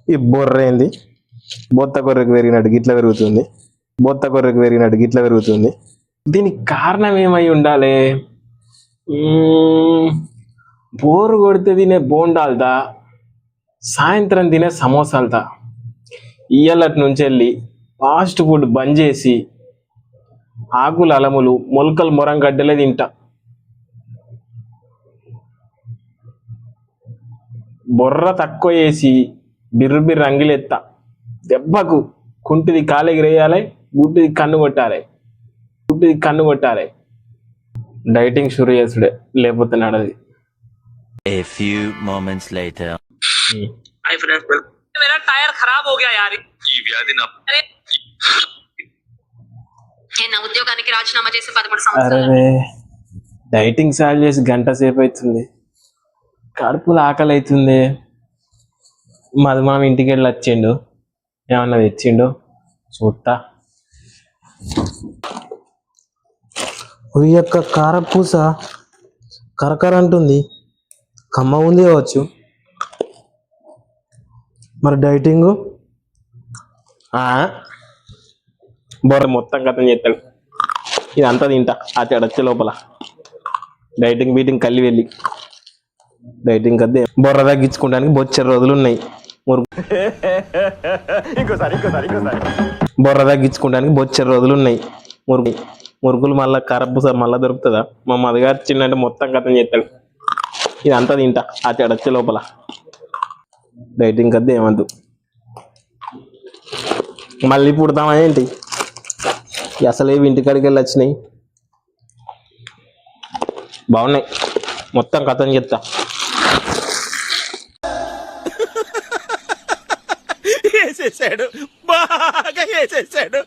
ఈ బొర్ర ఏంది? బొత్త గొర్రెకు పెరిగినట్టు గిట్ల పెరుగుతుంది. బొత్త గొర్రెకు పెరిగినట్టు గిట్ల పెరుగుతుంది. దీనికి కారణం ఏమై ఉండాలి? బోరు కొడితే తినే బోండాల్దా, సాయంత్రం తినే సమోసాలదా? ఇయ్యాలటి నుంచి వెళ్ళి ఫాస్ట్ ఫుడ్ బంద్ చేసి ఆకులు అలములు మొలకలు మొరంగడ్డలే తింటా. బొర్ర తక్కువ వేసి బిర్రు రంగులెత్తా. దెబ్బకు కుంటిది కాలెగిరేయాలి, గుడ్డిది కన్ను కొట్టాలి. డైటింగ్ షురు చేసుడే, లేకపోతే నడది. A few moments later. Hi friends, मेरा टायर खराब हो गया यार. ఈ వ్యాధి నా నేను ఉద్యోగానికి రాజీనామా చేసి 13 సంవత్సరాలు. అరే డైటింగ్ స్టార్ట్ చేసి గంట సేపు అవుతుంది, కడుపులో ఆకలి అవుతుంది. మాది మామ ఇంటికి వెళ్ళి వచ్చిండు, ఏమన్నా తెచ్చిండు చూస్తా. యొక్క కారపూస కరకర అంటుంది, కమ్మ ఉంది కావచ్చు. మరి డైటింగ్ బొర్ర మొత్తం కథం చేస్తాడు. ఇదంతా తింటా ఆ చెడచ్చే లోపల. డైటింగ్ బీటింగ్ కల్లి వెళ్ళి డైటింగ్ కద్దే బొర్ర తగ్గించుకోవడానికి బొచ్చే రోజులు ఉన్నాయి. బొర్ర తగ్గించుకోవడానికి బొచ్చే రోజులు ఉన్నాయి. మురుగులు మళ్ళీ కరపూస మళ్ళీ దొరుకుతుందా? మా మదగారు చిన్నంటే మొత్తం కథం చేస్తాడు. ఇదంతా తింటా ఆ చెడచ్చే లోపల. డైటింగ్ కద్దే ఏమద్దు. మళ్ళీ పుడతామా ఏంటి? అసలే ఇంటికాడికి వెళ్ళి వచ్చినాయి, బాగున్నాయి, మొత్తం కథం చెప్తా. వేసేసాడు, బాగా వేసేసాడు.